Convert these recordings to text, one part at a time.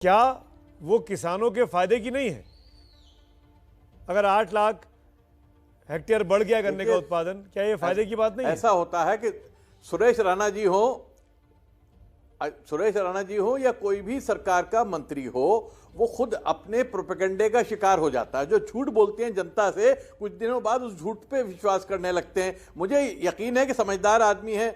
क्या वो किसानों के फायदे की नहीं है? अगर 8 लाख हेक्टेयर बढ़ गया गन्ने का उत्पादन, क्या ये फायदे की बात नहीं है? ऐसा होता है कि सुरेश राणा जी हो या कोई भी सरकार का मंत्री हो, वो खुद अपने प्रोपेगेंडे का शिकार हो जाता है। जो झूठ बोलते हैं जनता से, कुछ दिनों बाद उस झूठ पे विश्वास करने लगते हैं। मुझे यकीन है कि समझदार आदमी है,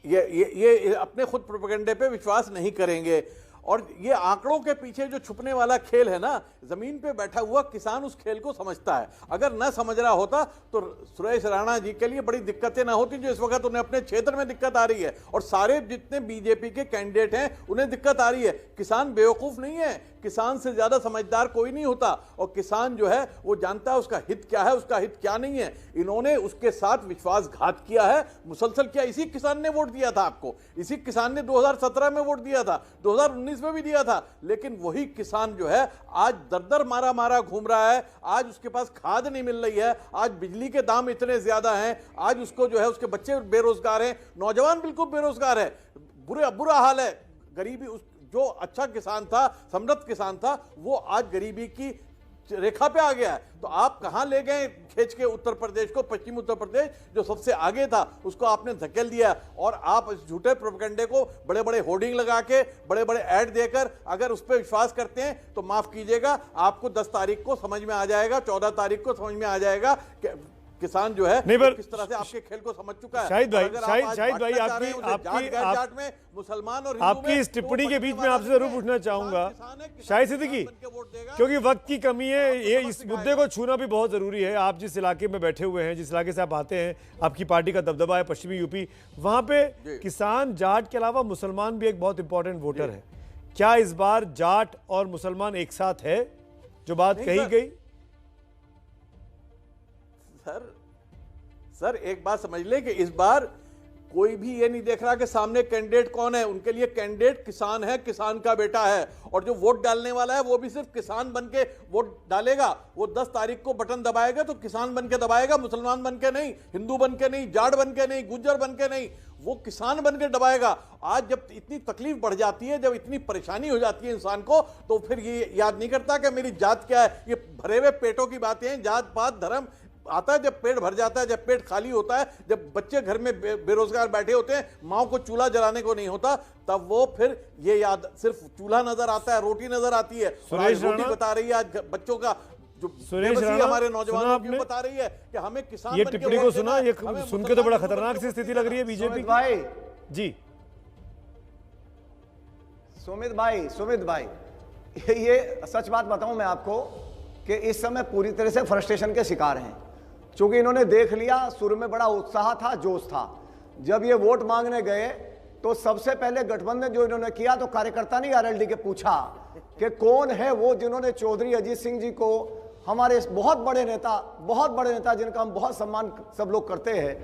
ये अपने खुद प्रोपेगेंडे पे विश्वास नहीं करेंगे। और ये आंकड़ों के पीछे जो छुपने वाला खेल है ना, जमीन पे बैठा हुआ किसान उस खेल को समझता है। अगर न समझ रहा होता तो सुरेश राणा जी के लिए बड़ी दिक्कतें ना होती जो इस वक्त उन्हें अपने क्षेत्र में दिक्कत आ रही है, और सारे जितने बीजेपी के कैंडिडेट हैं उन्हें दिक्कत आ रही है। किसान बेवकूफ नहीं है, किसान से ज्यादा समझदार कोई नहीं होता, और किसान जो है वो जानता है उसका हित क्या है, उसका हित क्या नहीं है। इन्होंने उसके साथ विश्वासघात किया है मुसलसल। क्या इसी किसान ने वोट दिया था आपको? इसी किसान ने 2017 में वोट दिया था, 2019 में भी दिया था। लेकिन वही किसान जो है आज दर मारा घूम रहा है। आज उसके पास खाद नहीं मिल रही है, आज बिजली के दाम इतने ज्यादा हैं, आज उसको जो है उसके बच्चे बेरोजगार हैं, नौजवान बिल्कुल बेरोजगार है, बुरा हाल है। गरीबी, जो अच्छा किसान था, समृद्ध किसान था, वो आज गरीबी की रेखा पे आ गया है। तो आप कहां ले गए खींच के उत्तर प्रदेश को? पश्चिमी उत्तर प्रदेश जो सबसे आगे था उसको आपने धकेल दिया। और आप इस झूठे प्रोपेगेंडे को बड़े बड़े होर्डिंग लगा के, बड़े बड़े ऐड देकर अगर उस पर विश्वास करते हैं तो माफ कीजिएगा, आपको 10 तारीख को समझ में आ जाएगा, 14 तारीख को समझ में आ जाएगा कि किसान जो है किस तरह से आपके खेल को समझ चुका है। शाहिद भाई मुसलमान और आपकी इस टिप्पणी के बीच में आपसे जरूर पूछना चाहूंगा शाहिद सिद्दीकी, क्योंकि वक्त की कमी है, ये इस मुद्दे को छूना भी बहुत जरूरी है। आप जिस इलाके में बैठे हुए हैं, जिस इलाके से आप आते हैं, आपकी पार्टी का दबदबा है पश्चिमी यूपी, वहां पे किसान जाट के अलावा मुसलमान भी एक बहुत इंपॉर्टेंट वोटर है। क्या इस बार जाट और मुसलमान एक साथ है जो बात कही गई? सर एक बात समझ ले कि इस बार कोई भी ये नहीं देख रहा कि सामने कैंडिडेट कौन है। उनके लिए कैंडिडेट किसान है, किसान का बेटा है, और जो वोट डालने वाला है वो भी सिर्फ किसान बन के वोट डालेगा। वो 10 तारीख को बटन दबाएगा तो किसान बन के दबाएगा, मुसलमान बन के नहीं, हिंदू बन के नहीं, जाट बन के नहीं, गुज्जर बन के नहीं, वो किसान बन के दबाएगा। आज जब इतनी तकलीफ बढ़ जाती है, जब इतनी परेशानी हो जाती है इंसान को, तो फिर ये याद नहीं करता कि मेरी जात क्या है। ये भरे हुए पेटों की बातें हैं। जात पात धर्म आता है जब पेट भर जाता है, जब पेट खाली होता है, जब बच्चे घर में बेरोजगार बैठे होते हैं, माँ को चूल्हा जलाने को नहीं होता, तब वो फिर ये याद सिर्फ चूल्हा नजर आता है, रोटी नजर आती है। रोटी बता रही है आज बच्चों का, जो हमारे नौजवानों की बता रही है कि हमें किसान। ये टिप्पणी को सुना, ये सुन के तो बड़ा खतरनाक सी स्थिति लग रही है बीजेपी भाई जी। सुमित भाई ये सच बात बताऊं मैं आपको कि इस समय पूरी तरह से फ्रस्ट्रेशन के शिकार हैं, क्योंकि इन्होंने देख लिया, शुरू में बड़ा उत्साह था, जोश था। जब ये वोट मांगने गए तो सबसे पहले गठबंधन जो इन्होंने किया, तो कार्यकर्ता ने आरएलडी के पूछा कि कौन है वो जिन्होंने चौधरी अजीत सिंह जी को, हमारे बहुत बड़े नेता जिनका हम बहुत सम्मान सब लोग करते हैं,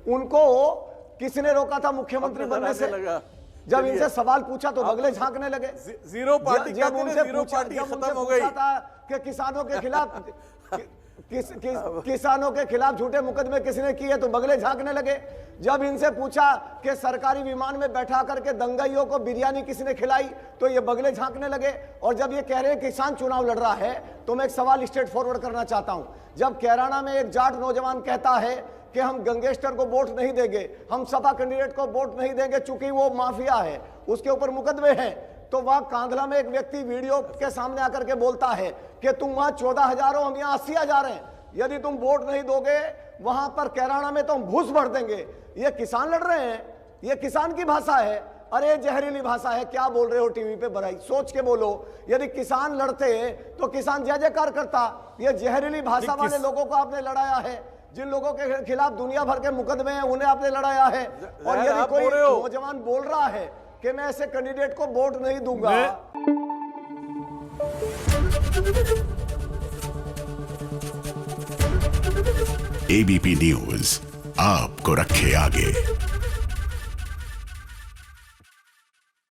उनको किसने रोका था मुख्यमंत्री बनने से? जब इनसे सवाल पूछा तो बगले झांकने लगे। जीरो पार्टी, जब उनसे पूछा था कि किसानों के खिलाफ किसानों के खिलाफ झूठे मुकदमे किसने किए, तो बगले झांकने लगे। जब इनसे पूछा कि सरकारी विमान में बैठा करके दंगाइयों को बिरयानी किसने खिलाई, तो ये बगले झांकने लगे। और जब ये कह रहे हैं किसान चुनाव लड़ रहा है, तो मैं एक सवाल स्ट्रेट फॉरवर्ड करना चाहता हूं। जब कैराना में एक जाट नौजवान कहता है कि हम गंगेस्टर को वोट नहीं देंगे, हम सपा कैंडिडेट को वोट नहीं देंगे चूंकि वो माफिया है, उसके ऊपर मुकदमे हैं, तो वह कांधला में एक व्यक्ति वीडियो के सामने आकर के बोलता है कि तुम वहां 14,000 हो, हम यहाँ 80,000 हैं, यदि तुम वोट नहीं दोगे वहां पर कैराना में तो हम घूस भर देंगे। ये किसान लड़ रहे हैं, ये किसान की भाषा है। अरे जहरीली भाषा है, क्या बोल रहे हो टीवी पे? बड़ाई सोच के बोलो। यदि किसान लड़ते तो किसान जय जयकार करता। ये जहरीली भाषा वाले लोगों को आपने लड़ाया है, जिन लोगों के खिलाफ दुनिया भर के मुकदमे हैं उन्हें आपने लड़ाया है। और यदि कोई नौजवान बोल रहा है कि मैं ऐसे कैंडिडेट को वोट नहीं दूंगा, एबीपी न्यूज आपको रखे आगे।